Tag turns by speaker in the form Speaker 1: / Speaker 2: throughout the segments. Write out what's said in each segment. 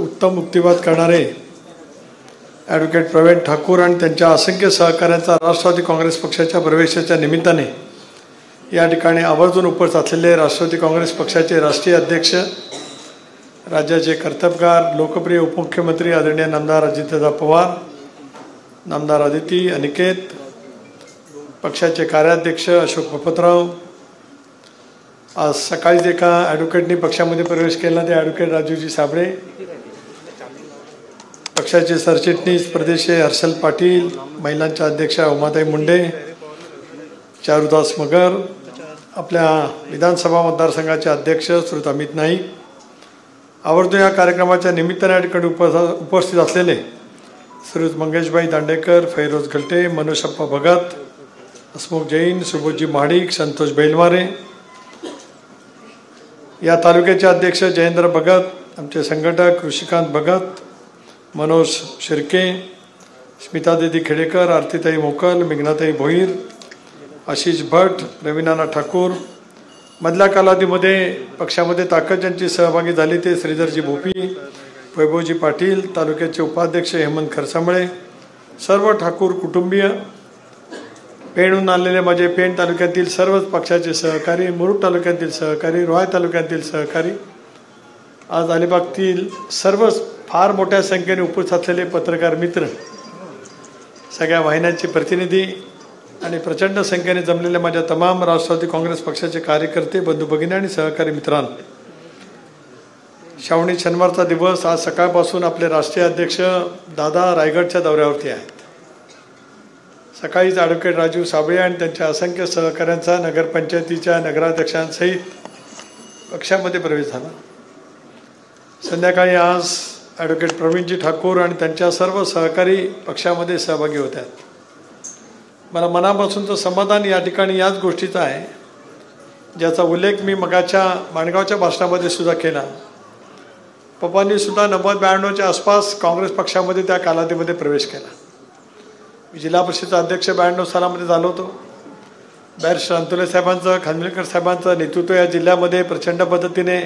Speaker 1: उत्तम मुक्तिवाद करणारे ॲडव्होकेट प्रवीण ठाकूर आणि त्यांच्या असंख्य सहकाऱ्यांचा राष्ट्रवादी काँग्रेस पक्षाच्या प्रवेशाच्या निमित्ताने या ठिकाणी आवर्जून उपस्थित असलेले राष्ट्रवादी काँग्रेस पक्षाचे राष्ट्रीय अध्यक्ष, राज्याचे कर्तबगार, लोकप्रिय उपमुख्यमंत्री आदरणीय नामदार अजितदादा पवार, नामदार अदिती अनिकेत, पक्षाचे कार्याध्यक्ष अशोक पोपटराव, आज सकाळीच एका ॲडव्होकेटनी पक्षामध्ये प्रवेश केला ते ॲडव्होकेट राजूजी साबळे, पक्षाचे सरचिटणीस प्रदेश हर्षल पाटील, महिलांच्या अध्यक्षा उमाताई मुंडे, चारुदास मगर, आपल्या विधानसभा मतदारसंघाचे अध्यक्ष श्रीयुत अमित नाईक, आवर्जून या कार्यक्रमाच्या निमित्ताने या ठिकाणी उपस्थित असलेले श्रीयुत मंगेशभाई दांडेकर, फैरोज गलटे, मनोशप्पा भगत, हसमुख जैन, सुबोधजी महाडिक, संतोष बैलवारे, या तालुक्याचे अध्यक्ष जयेंद्र भगत, आमचे संघटक ऋषिकांत भगत, मनोज शिर्के, स्मितादेवी खेडेकर, आरतीताई मोकल, मेघनाताई भोईर, आशिष भट, रवीनाना ठाकूर, मधल्या कालावधीमध्ये पक्षामध्ये ताकद ज्यांची सहभागी झाली ते श्रीधरजी भोपी, वैभवजी पाटील, तालुक्याचे उपाध्यक्ष हेमंत खरसांबळे, सर्व ठाकूर कुटुंबीय, पेणहून आलेले माझे पेण तालुक्यातील सर्वच पक्षाचे सहकारी, मुरुड तालुक्यातील सहकारी, रोहा तालुक्यातील सहकारी, आज अलिबागतील सर्वच फार मोठ्या संख्येने उपस्थित असलेले पत्रकार मित्र, सगळ्या वाहिन्यांचे प्रतिनिधी आणि प्रचंड संख्येने जमलेल्या माझ्या तमाम राष्ट्रवादी काँग्रेस पक्षाचे कार्यकर्ते, बंधू भगिनी आणि सहकारी मित्रांनो, श्रावणी शनिवारचा दिवस, आज सकाळपासून आपले राष्ट्रीय अध्यक्ष दादा रायगडच्या दौऱ्यावरती आहेत. सकाळीच ॲडव्होकेट राजू साबळे आणि त्यांच्या असंख्य सहकाऱ्यांचा नगरपंचायतीच्या नगराध्यक्षांसहित पक्षामध्ये प्रवेश झाला. संध्याकाळी आज ॲडव्होकेट प्रवीणजी ठाकूर आणि त्यांच्या सर्व सहकारी पक्षामध्ये सहभागी होत आहेत. मला मनापासूनचं समाधान या ठिकाणी याच गोष्टीचा आहे, ज्याचा उल्लेख मी मगाच्या माणगावच्या भाषणामध्ये सुद्धा केला. पप्पांनी सुद्धा 90-92च्या आसपास काँग्रेस पक्षामध्ये त्या कालावधीमध्ये प्रवेश केला. मी जिल्हा परिषदेचा अध्यक्ष 92 सालामध्ये झालो होतो. बॅरिस्टर अंतुले साहेबांचं, खानविलकर साहेबांचं नेतृत्व या जिल्ह्यामध्ये प्रचंड पद्धतीने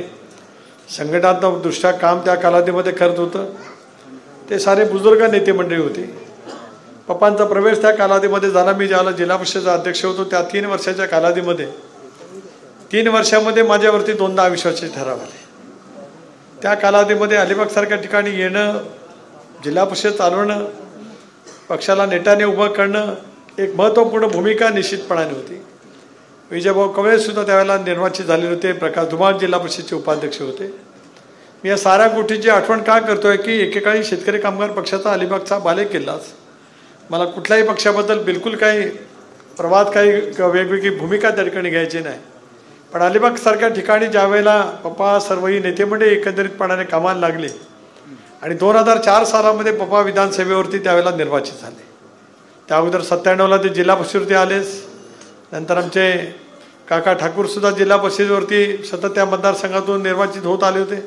Speaker 1: संघटनात्मक दृष्ट्या काम त्या कालावधीमध्ये करत होतं. ते सारे बुजुर्ग नेते मंडळी होती. पप्पांचा प्रवेश त्या कालावधीमध्ये झाला. मी ज्यावेळेला जिल्हा परिषदेचा अध्यक्ष होतो त्या 3 वर्षाच्या कालावधीमध्ये 3 वर्षामध्ये माझ्यावरती 2दा अविश्वासाचे ठराव आले. त्या कालावधीमध्ये अलिबागसारख्या ठिकाणी येणं, जिल्हा परिषद चालवणं, पक्षाला नेटाने उभं करणं एक महत्त्वपूर्ण भूमिका निश्चितपणाने होती. विजयभाऊ कवळेसुद्धा त्यावेळेला निर्वाचित झालेले होते. प्रकाश धुमाळ जिल्हा परिषदेचे उपाध्यक्ष होते. मी या साऱ्या गोष्टीची आठवण का करतोय की एकेकाळी शेतकरी कामगार पक्षाचा अलिबागचा बालेकिल्लाच. मला कुठल्याही पक्षाबद्दल बिलकुल काही प्रवाद, काही वेगवेगळी भूमिका त्या ठिकाणी घ्यायची नाही. पण अलिबागसारख्या ठिकाणी ज्यावेळेला पप्पा सर्वही नेतेमंडळी एकंदरीतपणाने कामाला लागले आणि 2004 सालामध्ये पप्पा विधानसभेवरती त्यावेळेला निर्वाचित झाले. त्या अगोदर 97ला ते जिल्हा परिषदेवरती आलेच. नंतर आमचे काका ठाकूरसुद्धा जिल्हा परिषदेवरती सतत त्या मतदारसंघातून निर्वाचित होत आले होते.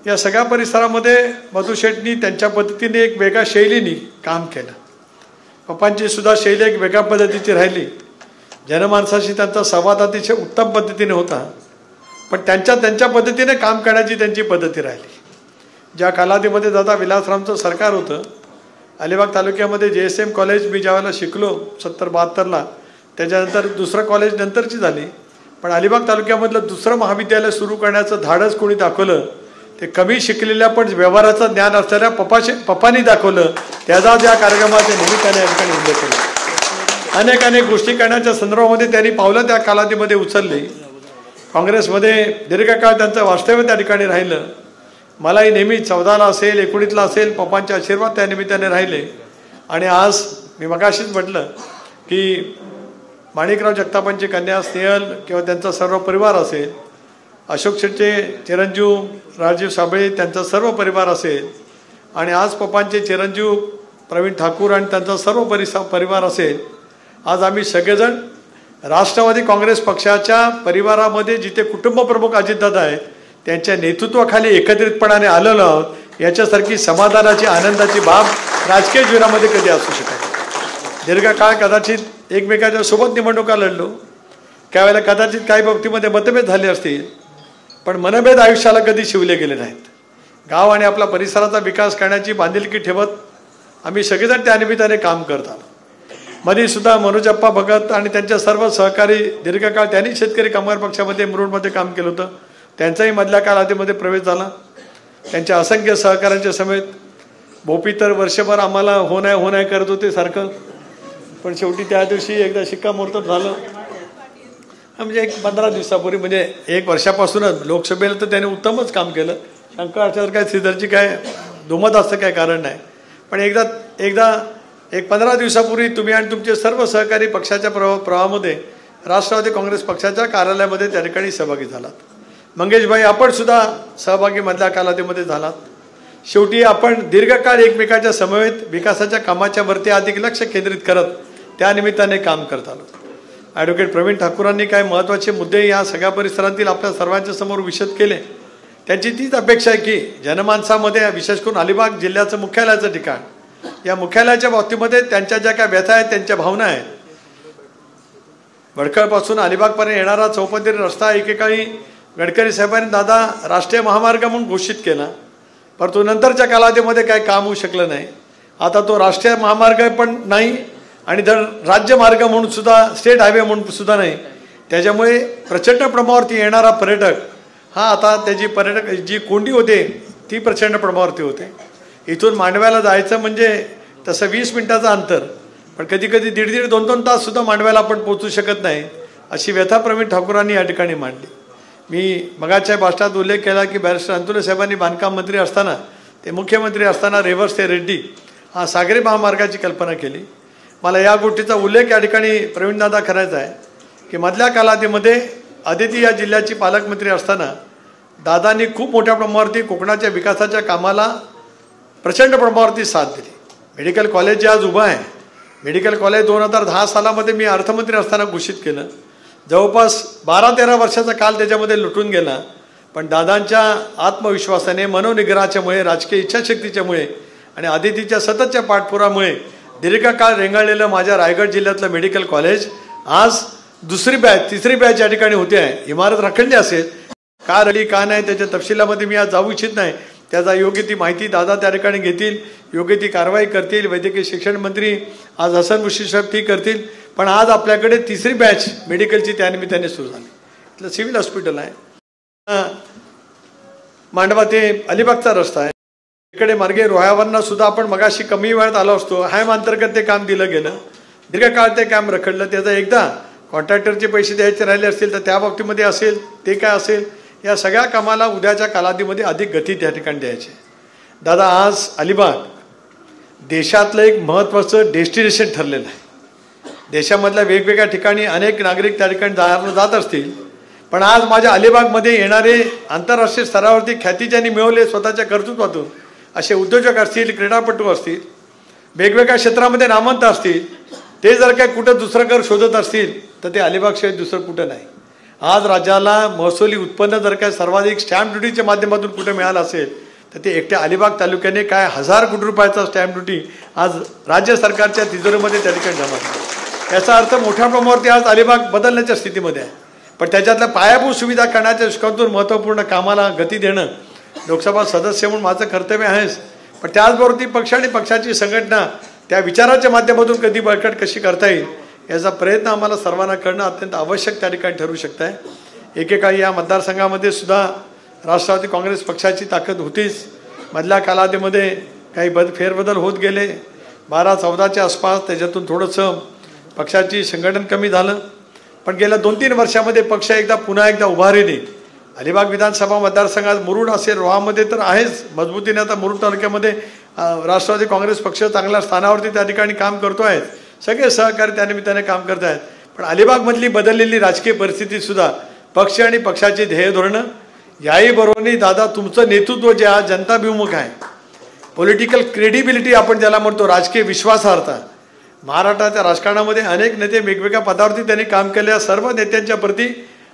Speaker 1: या सगळ्या परिसरामध्ये मधु शेटनी त्यांच्या पद्धतीने एक वेगळ्या शैलीने काम केलं. पप्पांची सुद्धा शैली एक वेगळ्या पद्धतीची राहिली. जनमानसाशी त्यांचा संवाद अतिशय उत्तम पद्धतीने होता, पण त्यांच्या पद्धतीने काम करण्याची त्यांची पद्धती राहिली. ज्या कालावधीमध्ये दादा विलासरामचं सरकार होतं, अलिबाग तालुक्यामध्ये JSM कॉलेज मी ज्यावेळेला शिकलो 70-72ला, त्याच्यानंतर दुसरं कॉलेज नंतरची झाली. पण अलिबाग तालुक्यामधलं दुसरं महाविद्यालय सुरू करण्याचं धाडस कोणी दाखवलं ते कमी शिकलेल्या पण व्यवहाराचं ज्ञान असलेल्या पप्पांनी दाखवलं. त्याचा या कार्यक्रमाच्या निमित्ताने या ठिकाणी उल्लेख केला. अनेक गोष्टी करण्याच्या संदर्भामध्ये त्यांनी पावलं त्या कालावधीमध्ये उचलली. काँग्रेसमध्ये दीर्घकाळ त्यांचं वास्तव्य त्या ठिकाणी राहिलं. मलाही नेहमी 14ला असेल, 19ला असेल, पप्पांचे आशीर्वाद त्या निमित्ताने राहिले. आणि आज मी मगाशीच म्हटलं की माणिकराव जगतापांची कन्या स्नेहल किंवा त्यांचा सर्व परिवार असेल, अशोक शेटचे चिरंजीव राजीव साबळे त्यांचा सर्व परिवार असेल, आणि आज पप्पांचे चिरंजीव प्रवीण ठाकूर आणि त्यांचा सर्व परिवार असेल. आज आम्ही सगळेजण राष्ट्रवादी काँग्रेस पक्षाच्या परिवारामध्ये जिथे कुटुंब प्रमुख अजितदादा आहेत त्यांच्या नेतृत्वाखाली एकत्रितपणाने आलेलो आहोत. याच्यासारखी समाधानाची, आनंदाची बाब राजकीय जीवनामध्ये कधी असू शकत. दीर्घकाळ कदाचित एकमेकाच्या सोबत निवडणुका लढलो, त्यावेळेला कदाचित काही बाबतीमध्ये मतभेद झाले असतील, पण मनभेद आयुष्याला कधी शिवले गेले नाहीत. गाव आणि आपला परिसराचा विकास करण्याची बांधिलकी ठेवत आम्ही सगळेजण त्या निमित्ताने काम करत आलो. मध्ये सुद्धा मनोजप्पा भगत आणि त्यांच्या सर्व सहकारी दीर्घकाळ त्यांनी शेतकरी कामगार पक्षामध्ये मुरुडमध्ये काम केलं होतं. त्यांचाही मधल्या कालावधीमध्ये प्रवेश झाला. त्यांच्या असंख्य सहकाऱ्यांच्या समेत भोपी तर वर्षभर आम्हाला हो नाही करत होते सारखं, पण शेवटी त्या दिवशी एकदा शिक्कामोर्तब झालं. म्हणजे एक 15 दिवसापूर्वी, म्हणजे 1 वर्षापासूनच लोकसभेला तर त्याने उत्तमच काम केलं. शंका असल्यावर काय श्रीधरची काय दुमत असतं काय कारण नाही. पण एकदा एक 15 दिवसापूर्वी तुम्ही आणि तुमचे सर्व सहकारी पक्षाच्या प्रवाहामध्ये राष्ट्रवादी काँग्रेस पक्षाच्या कार्यालयामध्ये त्या ठिकाणी सहभागी झालात. मंगेशभाई, आपण सुद्धा सहभागी मधल्या कालावधीमध्ये झालात. शेवटी आपण दीर्घकाळ एकमेकाच्या समवेत विकासाच्या कामाच्या वरती अधिक लक्ष केंद्रित करत त्या निमित्ताने काम करत आलो. ॲडव्होकेट प्रवीण ठाकूरांनी काही महत्त्वाचे मुद्दे या सगळ्या परिसरातील आपल्या सर्वांच्या समोर विशद केले. त्यांची तीच अपेक्षा आहे की जनमानसामध्ये, विशेष करून अलिबाग जिल्ह्याचं मुख्यालयाचं ठिकाण, या मुख्यालयाच्या बाबतीमध्ये त्यांच्या ज्या काय व्यथा आहेत, त्यांच्या भावना आहेत. भडकळपासून अलिबागपर्यंत येणारा चौपदरी रस्ता एकेकाळी गडकरी साहेबांनी दादा राष्ट्रीय महामार्ग म्हणून घोषित केला, परंतु नंतरच्या कालावधीमध्ये काही काम होऊ शकलं नाही. आता तो राष्ट्रीय महामार्ग पण नाही आणि राज्यमार्ग म्हणून सुद्धा, स्टेट हायवे म्हणून सुद्धा नाही. त्याच्यामुळे प्रचंड प्रमाणावरती येणारा पर्यटक हा आता त्याची पर्यटक जी कोंडी होते ती प्रचंड प्रमाणावरती होते. इथून मांडव्याला जायचं म्हणजे तसं 20 मिनिटाचं अंतर, पण कधी कधी 1.5-2 तास सुद्धा मांडव्याला आपण पोहोचू शकत नाही, अशी व्यथा प्रवीण ठाकूरांनी या ठिकाणी मांडली. मी मगाच्या भाषणात उल्लेख केला की बॅरिस्टर अंतुले साहेबांनी बांधकाम मंत्री असताना, ते मुख्यमंत्री असताना रेव्हर्स ते रेड्डी हा सागरी महामार्गाची कल्पना केली. मला या गोष्टीचा उल्लेख या ठिकाणी प्रवीणदादा करायचा आहे की मधल्या कालावधीमध्ये अदिती या जिल्ह्याची पालकमंत्री असताना दादांनी खूप मोठ्या प्रमाणावरती कोकणाच्या विकासाच्या कामाला प्रचंड प्रमाणावरती साथ दिली. मेडिकल कॉलेज जे आज उभं आहे, मेडिकल कॉलेज 2010 सालामध्ये मी अर्थमंत्री असताना घोषित केलं. जवळपास 12-13 वर्षाचा काल त्याच्यामध्ये लुटून गेला, पण दादांच्या आत्मविश्वासाने, मनोनिग्रहाच्यामुळे, राजकीय इच्छाशक्तीच्यामुळे आणि अदितीच्या सततच्या पाठपुरामुळे दीर्घकाळ रेंगाळलेलं माझ्या रायगड जिल्ह्यातलं मेडिकल कॉलेज आज 2री बॅच 3री बॅच या ठिकाणी होते आहे. इमारत रखडली असेल, का रली का नाही त्याच्या तपशिलामध्ये मी आज जाऊ इच्छित नाही. त्याचा योग्य ती माहिती दादा त्या ठिकाणी घेतील, योग्य ती कारवाई करतील. वैद्यकीय शिक्षण मंत्री आज हसन मुश्रीफ साहेब ती करतील. पण आज आपल्याकडे 3री बॅच मेडिकलची त्या निमित्ताने सुरू झाली. इथलं सिव्हिल हॉस्पिटल आहे, मांडवा ते अलिबागचा रस्ता आहे, इकडे मार्गे रोह्यावरनं सुद्धा आपण मगाशी कमी वेळात आलो असतो. हायम अंतर्गत ते काम दिलं गेलं, दीर्घकाळ ते काम रखडलं. त्याचा एकदा कॉन्ट्रॅक्टरचे पैसे द्यायचे राहिले असतील तर त्या बाबतीमध्ये असेल, ते काय असेल, या सगळ्या कामाला उद्याच्या कालावधीमध्ये अधिक गती त्या ठिकाणी द्यायची. दादा, आज अलिबाग देशातलं एक महत्त्वाचं डेस्टिनेशन ठरलेलं आहे. देशामधल्या वेगवेगळ्या ठिकाणी अनेक नागरिक त्या ठिकाणी जात असतील, पण आज माझ्या अलिबागमध्ये येणारे आंतरराष्ट्रीय स्तरावरती ख्याती ज्यांनी मिळवले स्वतःच्या कर्तृत्वातून, असे उद्योजक असतील, क्रीडापटू असतील, वेगवेगळ्या क्षेत्रामध्ये नामवंत असतील, ते जर काय कुठं दुसरं घर शोधत असतील तर ते अलिबागशिवाय दुसरं कुठं नाही. आज राज्याला महसुली उत्पन्न जर काय सर्वाधिक स्टॅम्प ड्युटीच्या माध्यमातून कुठे मिळालं असेल तर ते एकट्या अलिबाग तालुक्याने काय 1000 कोटी रुपयाचा स्टॅम्प ड्युटी आज राज्य सरकारच्या तिजोरीमध्ये त्या ठिकाणी जमा झाला. याचा अर्थ मोठ्या प्रमाणावरती आज अलिबाग बदलण्याच्या स्थितीमध्ये आहे. पण त्याच्यातल्या पायाभूत सुविधा करण्याच्या दृष्टिकोनातून महत्त्वपूर्ण कामाला गती देणं लोकसभा सदस्य म्हणून माझं कर्तव्य आहेच. पण त्याचबरोबर ती पक्ष आणि पक्षाची संघटना त्या विचाराच्या माध्यमातून कधी बळकट कशी करता येईल याचा प्रयत्न आम्हाला सर्वांना करणं अत्यंत आवश्यक त्या ठिकाणी ठरू शकतं आहे. एकेकाळी या मतदारसंघामध्ये सुद्धा राष्ट्रवादी काँग्रेस पक्षाची ताकद होतीच. मधल्या कालावधीमध्ये काही फेरबदल होत गेले. 12-14च्या आसपास त्याच्यातून थोडंसं पक्षाची संघटन कमी झालं. पण गेल्या 2-3 वर्षामध्ये पक्ष पुन्हा एकदा उभारीने अलिबाग विधानसभा मतदारसंघात मुरुड असेल, रोहामध्ये तर आहेच मजबूतीने. आता मुरुड तालुक्यामध्ये राष्ट्रवादी काँग्रेस पक्ष चांगल्या स्थानावरती त्या ठिकाणी काम करतो आहे. सगळे सहकारी त्या निमित्ताने काम करत आहेत. पण अलिबागमधली बदललेली राजकीय परिस्थितीसुद्धा पक्ष आणि पक्षाची ध्येय धोरणं याही बरोबरनी दादा तुमचं नेतृत्व जे आज जनताभिमुख आहे, पॉलिटिकल क्रेडिबिलिटी आपण ज्याला म्हणतो, राजकीय विश्वासार्हता, महाराष्ट्राच्या राजकारणामध्ये अनेक नेते वेगवेगळ्या पदावरती त्यांनी काम केल्या. सर्व नेत्यांच्या प्रती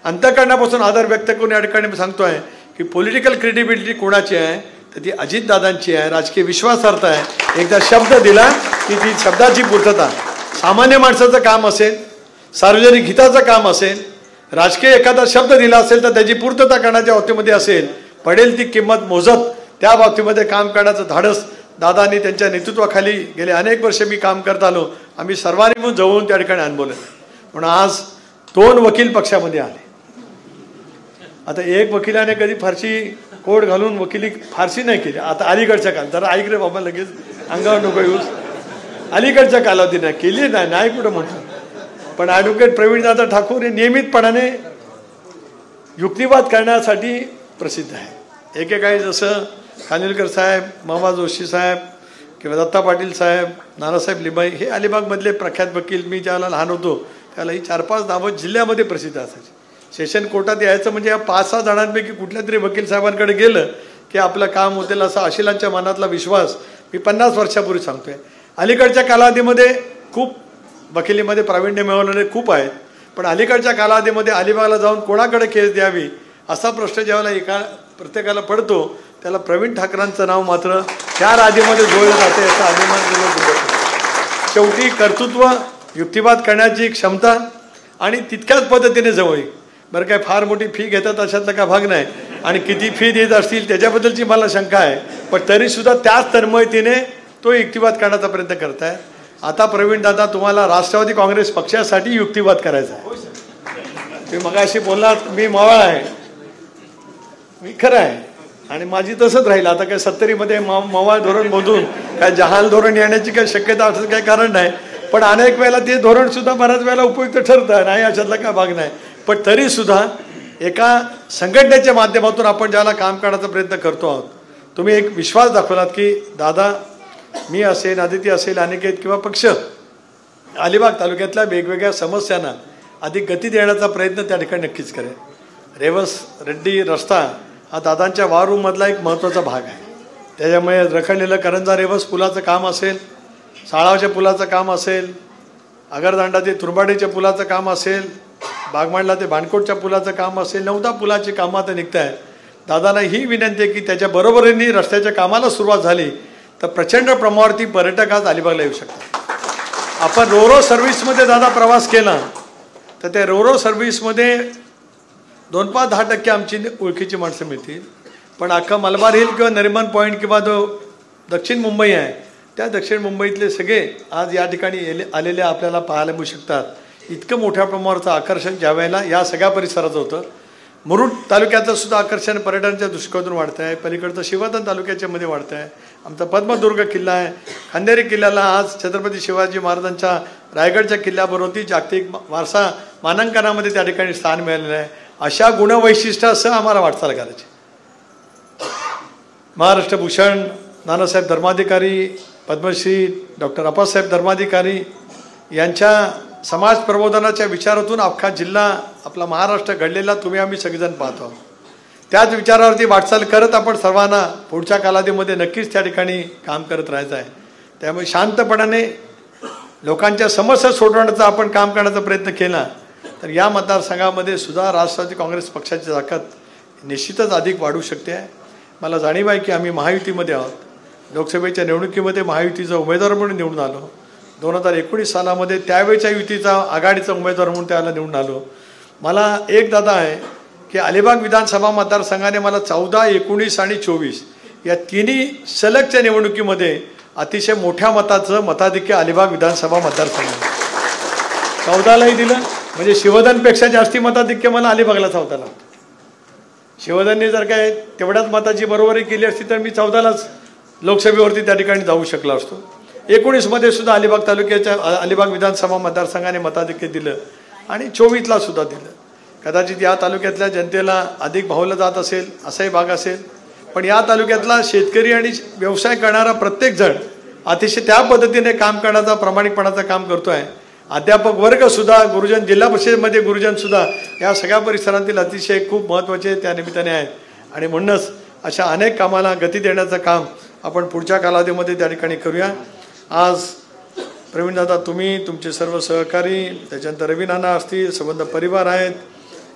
Speaker 1: अंतःकरणापासून आदर व्यक्त करून या ठिकाणी सांगतो आहे की पॉलिटिकल क्रेडिबिलिटी कोणाची आहे तर ती अजितदादांची आहे. राजकीय विश्वासार्हता आहे. एकदा शब्द दिला की ती शब्दाची पूर्तता, सामान्य माणसाचं काम असेल, सार्वजनिक हिताचं काम असेल, राजकीय एखादा शब्द दिला असेल तर त्याची पूर्तता करण्याच्या बाबतीमध्ये असेल, पडेल ती किंमत मोजत त्या बाबतीमध्ये काम करण्याचं धाडस दादांनी त्यांच्या नेतृत्वाखाली गेले अनेक वर्ष मी काम करत आलो. आम्ही सर्वांनी मिळून जवळून त्या ठिकाणी अनुभवलं. म्हणून आज 2 वकील पक्षामध्ये आले. आता एक वकिलाने कधी फारशी कोड घालून वकिली फारशी नाही केली. आता अलीकडच्या काल जरा ऐक रे बाबा, लगेच अंगावर नको येऊस. अलीकडच्या कालावधीने केली नाही कुठं म्हणतो. पण ॲडव्होकेट प्रवीणदादा ठाकूर हे नियमितपणाने युक्तिवाद करण्यासाठी प्रसिद्ध आहे. एकेकाळी जसं खानविलकर साहेब, मामा जोशी साहेब किंवा दत्ता पाटील साहेब, नानासाहेब लिंबाई हे अलिबागमधले प्रख्यात वकील. मी ज्याला लहान होतो त्याला ही 4-5 नावं जिल्ह्यामध्ये प्रसिद्ध असायची. सेशन कोर्टात यायचं म्हणजे या 5-6 जणांपैकी कुठल्या तरी वकील साहेबांकडे गेलं की आपलं काम होतील असा अशिलांच्या मनातला विश्वास मी 50 वर्षापूर्वी सांगतोय. अलीकडच्या कालावधीमध्ये खूप वकिलीमध्ये प्रावीण्य मिळवलेले खूप आहेत. पण अलीकडच्या कालावधीमध्ये अलिबागला जाऊन कोणाकडे केस द्यावी असा प्रश्न ज्यावेळेला प्रत्येकाला पडतो त्याला प्रवीण ठाकरांचं नाव मात्र त्या राजीमध्ये जोडलं जाते याचा अभिमान. शेवटी कर्तृत्व, युक्तिवाद करण्याची क्षमता आणि तितक्याच पद्धतीने जवळ. बरं काय फार मोठी फी घेतात अशातला काय भाग नाही आणि किती फी देत असतील त्याच्याबद्दलची मला शंका आहे. पण तरीसुद्धा त्याच तन्मयतेने तो युक्तिवाद करण्याचा प्रयत्न करत आहे. आता प्रवीण दादा तुम्हाला राष्ट्रवादी काँग्रेस पक्षासाठी युक्तिवाद करायचा आहे. तुम्ही मगाशी बोललात मी मावळ आहे, मी खरं आहे आणि माझी तसंच राहील. आता काय 70मध्ये मावळ धोरण मधून काय जहाल धोरण येण्याची काही शक्यता असं काही कारण नाही. पण अनेक वेळेला ते धोरणसुद्धा बऱ्याच वेळेला उपयुक्त ठरतं नाही अशातला काय भाग नाही. पण तरीसुद्धा एका संघटनेच्या माध्यमातून आपण ज्याला काम करण्याचा प्रयत्न करतो आहोत. तुम्ही एक विश्वास दाखवलात की दादा, मी असेल, आदिती असेल, अनिकेत किंवा पक्ष अलिबाग तालुक्यातल्या वेगवेगळ्या समस्यांना अधिक गती देण्याचा प्रयत्न त्या ठिकाणी नक्कीच करेल. रेवस रेड्डी रस्ता हा दादांच्या वॉर रूममधला एक महत्त्वाचा भाग आहे. त्याच्यामुळे रखडलेलं करंजा रेवस पुलाचं काम असेल, साळावच्या पुलाचं काम असेल, आगरदांडा ते तुरबाडीच्या पुलाचं काम असेल, बागमांडला ते भानकोटच्या पुलाचं काम असेल, 9 पुलाची कामं आता निघत आहेत. दादांना ही विनंती आहे की त्याच्या बरोबरीने रस्त्याच्या कामाला सुरुवात झाली तर प्रचंड प्रमाणावरती पर्यटक आज अलिबागला येऊ शकतात. आपण रोरो सर्व्हिसमध्ये दादा प्रवास केला तर त्या रोरो सर्व्हिसमध्ये 2-10% आमची ओळखीची माणसं मिळतील. पण अख्खा मलबार हिल किंवा नरिमन पॉईंट किंवा जो दक्षिण मुंबई आहे त्या दक्षिण मुंबईतले सगळे आज या ठिकाणी आलेले आपल्याला पाहायला मिळू शकतात. इतकं मोठ्या प्रमाणावरचं आकर्षण ज्या वेळेला या सगळ्या परिसराचं होतं. मुरुड तालुक्याचं सुद्धा आकर्षण पर्यटनाच्या दृष्टिकोनातून वाढतं आहे. पलीकडचं शिवधन तालुक्याच्या मध्ये वाढतं आहे. आमचा पद्मदुर्ग किल्ला आहे. खांदेरी किल्ल्याला आज छत्रपती शिवाजी महाराजांच्या रायगडच्या किल्ल्याबरोबर जागतिक वारसा मानांकनामध्ये त्या ठिकाणी स्थान मिळालेलं आहे. अशा गुणवैशिष्ट्यासह आम्हाला वाटचाल करायची. महाराष्ट्र भूषण नानासाहेब धर्माधिकारी, पद्मश्री डॉक्टर अप्पासाहेब धर्माधिकारी यांच्या समाज प्रबोधनाच्या विचारातून अख्खा जिल्हा आपला महाराष्ट्र घडलेला तुम्ही आम्ही सगळेजण पाहतो. त्याच विचारावरती वाटचाल करत आपण सर्वांना पुढच्या कालावधीमध्ये नक्कीच त्या ठिकाणी काम करत राहायचं आहे. त्यामुळे शांतपणाने लोकांच्या समस्या सोडवण्याचा आपण काम करण्याचा प्रयत्न केला तर या मतदारसंघामध्ये सुद्धा राष्ट्रवादी काँग्रेस पक्षाची ताकद निश्चितच अधिक वाढू शकते. मला जाणीव आहे की आम्ही महायुतीमध्ये आहोत. लोकसभेच्या निवडणुकीमध्ये महायुतीचा उमेदवार म्हणून निवडून आलो. 2019 सालामध्ये त्यावेळेच्या युतीचा आघाडीचा उमेदवार म्हणून त्याला निवडून आलो. मला एक दादा आहे की अलिबाग विधानसभा मतदारसंघाने मला 14, 19 आणि 24 या तिन्ही सलगच्या निवडणुकीमध्ये अतिशय मोठ्या मताचं मताधिक्य अलिबाग विधानसभा मतदारसंघाने 14लाही दिलं. म्हणजे शिवधनपेक्षा जास्ती मताधिक्य मला अलिबागला 14ला. शिवधनने जर काय तेवढ्याच मताची बरोबरी केली असती तर मी 14लाच लोकसभेवरती त्या ठिकाणी जाऊ शकलो असतो. 19मध्ये सुद्धा अलिबाग तालुक्याच्या अलिबाग विधानसभा मतदारसंघाने मताधिक्य दिलं आणि 24ला सुद्धा दिलं. कदाचित या तालुक्यातल्या जनतेला अधिक भावलं जात असेल असाही भाग असेल. पण या तालुक्यातला शेतकरी आणि व्यवसाय करणारा प्रत्येक जण अतिशय त्या पद्धतीने काम करण्याचा प्रामाणिकपणाचं काम करतो आहे. अध्यापक वर्गसुद्धा, गुरुजन, जिल्हा परिषदेमध्ये गुरुजनसुद्धा या सगळ्या परिसरातील अतिशय खूप महत्त्वाचे त्या निमित्ताने आहेत. आणि म्हणूनच अशा अनेक कामाला गती देण्याचं काम आपण पुढच्या कालावधीमध्ये त्या ठिकाणी करूया. आज प्रवीणदादा, तुम्ही, तुमचे सर्व सहकारी, त्याच्यानंतर रवी नाना असतील, संबंध परिवार आहेत,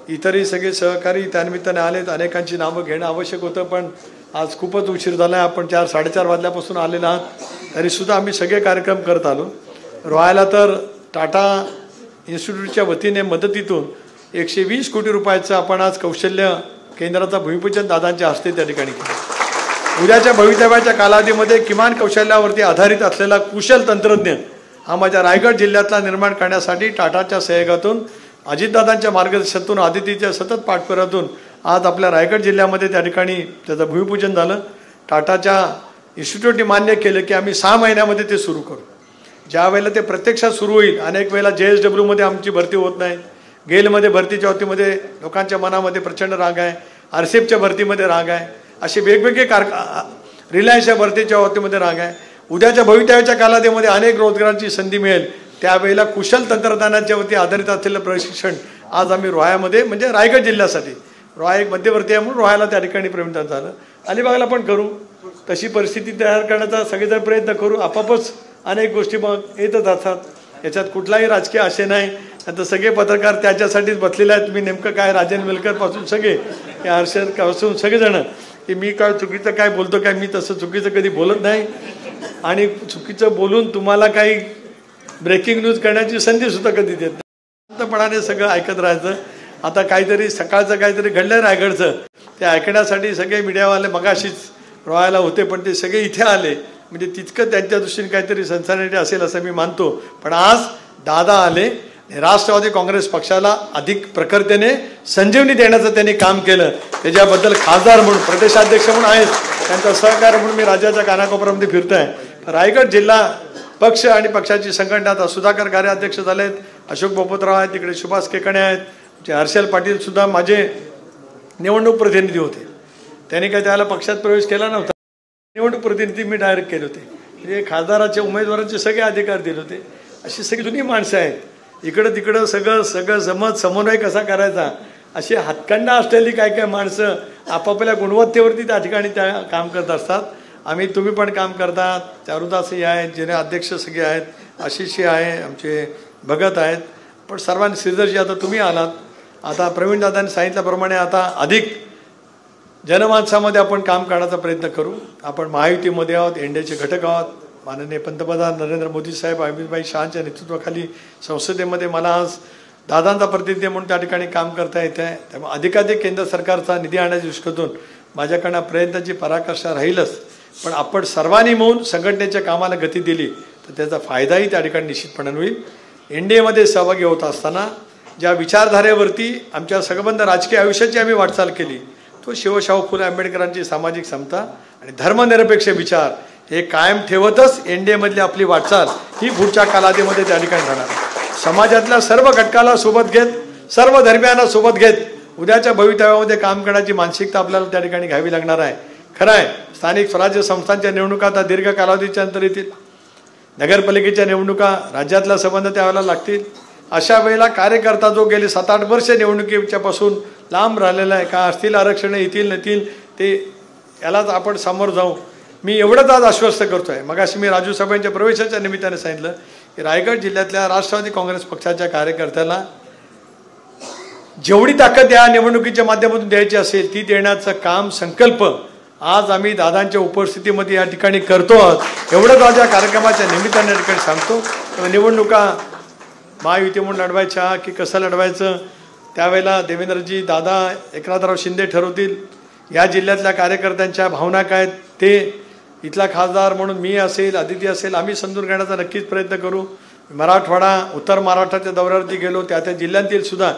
Speaker 1: इतरही सगळे सहकारी त्यानिमित्ताने आलेत. अनेकांची नावं घेणं आवश्यक होतं पण आज खूपच उशीर झाला आहे. आपण 4-4:30 वाजल्यापासून आलेला आहात तरीसुद्धा आम्ही सगळे कार्यक्रम करत आलो. रोहायला तर टाटा इन्स्टिट्यूटच्या वतीने मदतीतून 120 कोटी रुपयाचं आपण आज कौशल्य केंद्राचा भूमिपूजन दादांच्या हस्ते त्या ठिकाणी केलं. उद्याच्या भवितव्याच्या कालावधीमध्ये किमान कौशल्यावरती आधारित असलेला कुशल तंत्रज्ञ हा माझ्या रायगड जिल्ह्यातला निर्माण करण्यासाठी टाटाच्या सहयोगातून अजितदादांच्या मार्गदर्शनातून आदितीच्या सतत पाठपुरातून आज आपल्या रायगड जिल्ह्यामध्ये त्या ठिकाणी त्याचं भूमिपूजन झालं। टाटाच्या इन्स्टिट्यूटने मान्य केलं की आम्ही 6 महिन्यामध्ये ते सुरू करू। ज्या वेळेला ते प्रत्यक्षात सुरू होईल, अनेक वेळेला JSW मध्ये आमची भरती होत नाही, गेलमध्ये भरतीच्या बाबतीमध्ये लोकांच्या मनामध्ये प्रचंड राग आहे, RCEPच्या भरतीमध्ये राग आहे, असे वेगवेगळे रिलायन्सच्या भरतीच्या बाबतीमध्ये राग आहे। उद्याच्या भवितव्याच्या कालावधीमध्ये अनेक रोजगारांची संधी मिळेल, त्यावेळेला कुशल तंत्रज्ञानाच्या वरती आधारित असलेलं प्रशिक्षण आज आम्ही रोह्यामध्ये म्हणजे रायगड जिल्ह्यासाठी, रोहा एक मध्यवर्ती आहे म्हणून रोह्याला त्या ठिकाणी प्रवेश झालं, अलिबागला पण करू। तशी परिस्थिती तयार करण्याचा सगळेजण प्रयत्न करू। आपापच अनेक गोष्टी मग येतच असतात, याच्यात कुठलाही राजकीय आशय नाही। आता सगळे पत्रकार त्याच्यासाठीच बसलेले आहेत। मी नेमकं काय राजेंद्र वेलकरपासून सगळे हर्षदपासून सगळेजण की मी काय चुकीचं काय बोलतो काय, मी तसं चुकीचं कधी बोलत नाही आणि चुकीचं बोलून तुम्हाला काही ब्रेकिंग न्यूज करण्याची संधीसुद्धा कधी देत नाही। शांतपणाने सगळं ऐकत राहायचं। आता काहीतरी सकाळचं काहीतरी घडलं रायगडचं, ते ऐकण्यासाठी सगळे मीडियावाले मगाशीच रोहायला होते, पण ते सगळे इथे आले म्हणजे तितकं त्यांच्या दृष्टीने काहीतरी सनसनाटी असेल असं मी मानतो। पण आज दादा आले, राष्ट्रवादी काँग्रेस पक्षाला अधिक प्रखरतेने संजीवनी देण्याचं त्यांनी काम केलं, त्याच्याबद्दल खासदार म्हणून प्रदेशाध्यक्ष म्हणून आहेत, त्यांचा सहकार म्हणून मी राज्याच्या कानाकोपऱ्यामध्ये फिरतोय। रायगड जिल्हा पक्ष आणि पक्षाची संघटना आता सुधाकर कार्याध्यक्ष झालेत, अशोक बोपतराव आहेत, तिकडे सुभाष केकणे आहेत, हर्षल पाटील सुद्धा माझे निवडणूक प्रतिनिधी होते, त्यांनी काही त्याला पक्षात प्रवेश केला नव्हता, निवडणूक प्रतिनिधी मी डायरेक्ट केले होते, म्हणजे खासदाराचे उमेदवारांचे सगळे अधिकार दिले होते। अशी सगळी जुनी माणसं आहेत, इकडं तिकडं सगळं जमत समन्वय कसा करायचा अशी हातखंडा असलेली काय माणसं आपापल्या गुणवत्तेवरती त्या ठिकाणी त्या काम करत असतात। तुम्ही पण काम करतात, चारुदासही आहेत, जिने अध्यक्ष सगळे आहेत, आशिषही आहे, आमचे भगत आहेत, पण सर्वांनी श्रीधरजी आता तुम्ही आलात, आता प्रवीण दादांनी सांगितल्याप्रमाणे आता अधिक जनमानसामध्ये आपण काम करण्याचा प्रयत्न करू। आपण महायुतीमध्ये आहोत, एनडीएचे घटक आहोत, माननीय पंतप्रधान नरेंद्र मोदी साहेब अमितभाई शहांच्या नेतृत्वाखाली संसदेमध्ये मला आज दादांचा प्रतिनिधी म्हणून त्या ठिकाणी काम करता येत आहे। त्यामुळे अधिकाधिक केंद्र सरकारचा निधी आणण्याच्या दृष्टीतून माझ्याकडनं प्रयत्नाची पराकाष्ठा राहीलच, पण आपण सर्वांनी मिळून संघटनेच्या कामाला गती दिली तर त्याचा फायदाही त्या ठिकाणी निश्चितपणे होईल। एनडीएमध्ये सहभागी होत असताना ज्या विचारधारेवरती आमच्या सगळबंद राजकीय आयुष्याची आम्ही वाटचाल केली, तो शिवशाहू फुले आंबेडकरांची सामाजिक समता आणि धर्मनिरपेक्ष विचार हे कायम ठेवतच एनडीएमधली आपली वाटचाल ही पुढच्या कालावधीमध्ये त्या ठिकाणी राहणार। समाजातल्या सर्व घटकाला सोबत घेत, सर्व धर्मियांना सोबत घेत उद्याच्या भवितव्यामध्ये काम करण्याची मानसिकता आपल्याला त्या ठिकाणी घ्यावी लागणार आहे। खरं आहे, स्थानिक स्वराज्य संस्थांच्या निवडणुका आता दीर्घ कालावधीच्या अंतर येतील, नगरपालिकेच्या निवडणुका राज्यातला संबंध त्यावेळेला लागतील। अशा वेळेला कार्यकर्ता जो गेले 7-8 वर्ष निवडणुकीच्या पासून लांब राहिलेला आहे, का असतील आरक्षण येतील नतील ते यालाच आपण समोर जाऊ। मी एवढंच आज आश्वस्त करतोय, मगाशी मी राजू साहेबांच्या प्रवेशाच्या निमित्ताने सांगितलं की रायगड जिल्ह्यातल्या राष्ट्रवादी काँग्रेस पक्षाच्या कार्यकर्त्याला जेवढी ताकद या निवडणुकीच्या माध्यमातून द्यायची असेल ती देण्याचं काम संकल्प आज आम्ही दादांच्या उपस्थितीमध्ये या ठिकाणी करतो आहोत। एवढंच आज या कार्यक्रमाच्या निमित्ताने या ठिकाणी सांगतो। निवडणुका महायुती म्हणून लढवायच्या की कसं लढवायचं त्यावेळेला देवेंद्रजी दादा एकनाथराव शिंदे ठरवतील। या जिल्ह्यातल्या कार्यकर्त्यांच्या भावना काय ते इथला खासदार म्हणून मी असेल, आदिती असेल, आम्ही समजून घेण्याचा नक्कीच प्रयत्न करू। मराठवाडा उत्तर महाराष्ट्राच्या दौऱ्यावरती गेलो, त्या जिल्ह्यांतील सुद्धा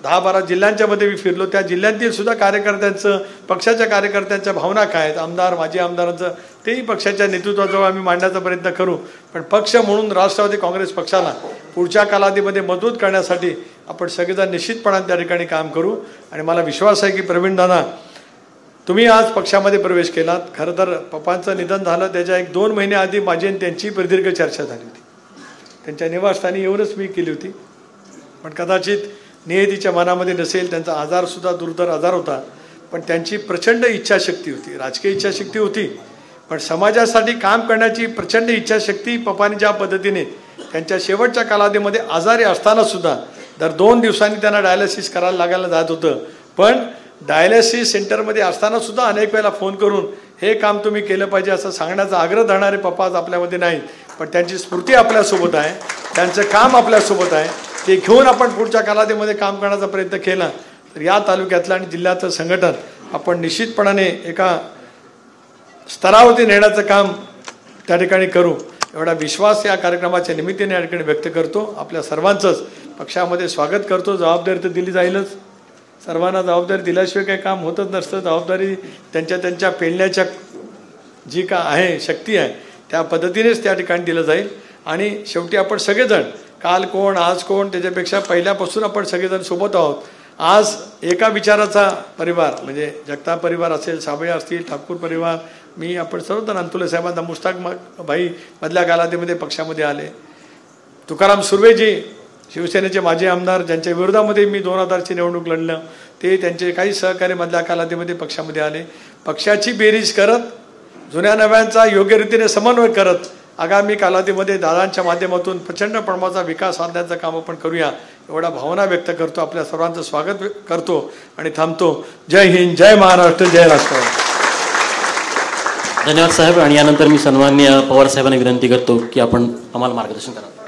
Speaker 1: 10-12 जिल्ह्यांच्या मध्ये मी फिरलो, त्या जिल्ह्यांतील सुद्धा कार्यकर्त्यांचं पक्षाच्या कार्यकर्त्यांच्या भावना काय आहेत, आमदार माजी आमदारांचं तेही पक्षाच्या नेतृत्वाजवळ आम्ही मांडण्याचा प्रयत्न करू। पण पक्ष म्हणून राष्ट्रवादी काँग्रेस पक्षाला पुढच्या कालावधीमध्ये मजबूत करण्यासाठी आपण सगळेजण निश्चितपणाने त्या ठिकाणी काम करू। आणि मला विश्वास आहे की प्रवीण दादा तुम्ही आज पक्षामध्ये प्रवेश केलात। खरं तर पप्पांचं निधन झालं त्याच्या 1-2 महिने आधी माझी आणि त्यांची प्रदीर्घ चर्चा झाली होती, त्यांच्या निवासस्थानी येऊनच मी केली होती, पण कदाचित नियतीच्या मनामध्ये नसेल, त्यांचा आजारसुद्धा दुर्धर आजार होता, पण त्यांची प्रचंड इच्छाशक्ती होती, राजकीय इच्छाशक्ती होती, पण समाजासाठी काम करण्याची प्रचंड इच्छाशक्ती पप्पांनी ज्या पद्धतीने त्यांच्या शेवटच्या कालावधीमध्ये आजारी असतानासुद्धा दर 2 दिवसांनी त्यांना डायलिसिस करायला लागायला जात होतं, पण डायलिसिस सेंटरमध्ये असतानासुद्धा अनेक वेळेला फोन करून हे काम तुम्ही केलं पाहिजे असं सांगण्याचा आग्रह धरणारे पप्पा आज आपल्यामध्ये नाही, पण त्यांची स्फूर्ती आपल्यासोबत आहे, त्यांचं काम आपल्यासोबत आहे, ते घेऊन आपण पुढच्या कालावधीमध्ये काम करण्याचा प्रयत्न केला तर या तालुक्यातलं आणि जिल्ह्याचं संघटन आपण निश्चितपणाने एका स्तरावरती नेण्याचं काम त्या ठिकाणी करू एवढा विश्वास या कार्यक्रमाच्या निमित्ताने या ठिकाणी व्यक्त करतो. आपल्या सर्वांचंच पक्षामध्ये स्वागत करतो. जबाबदारी तर दिली जाईलच, सर्वांना जबाबदारी दिल्याशिवाय काही काम होतच नसतं. जबाबदारी त्यांच्या पेलण्याच्या जी का आहे शक्ती आहे त्या पद्धतीनेच त्या ठिकाणी दिलं जाईल. आणि शेवटी आपण सगळेजण काल कोण आज कोण त्याच्यापेक्षा पहिल्यापासून आपण सगळेजण सोबत आहोत. आज एका विचाराचा परिवार म्हणजे जगताप परिवार असेल, साबळे असतील, ठाकूर परिवार, मी आपण सर्वजण अंतुले साहेबांना मुश्ताक भाई मधल्या कालावधीमध्ये पक्षामध्ये आले. तुकाराम सुर्वेजी शिवसेनेचे माजी आमदार ज्यांच्या विरोधामध्ये मी 2000ची निवडणूक लढलं ते त्यांचे काही सहकारी मधल्या कालावधीमध्ये पक्षामध्ये आले. पक्षाची बेरीज करत जुन्या नव्यांचा योग्य रीतीने समन्वय करत आगामी कालावधीमध्ये दादांच्या माध्यमातून प्रचंड प्रमाणाचा विकास साधण्याचं काम आपण करूया एवढा भावना व्यक्त करतो. आपल्या सर्वांचं स्वागत करतो आणि थांबतो. जय हिंद, जय महाराष्ट्र, जय राष्ट्रवादी.
Speaker 2: धन्यवाद साहेब. आणि यानंतर मी सन्माननीय पवार साहेबांना विनंती करतो की आपण आम्हाला मार्गदर्शन करा.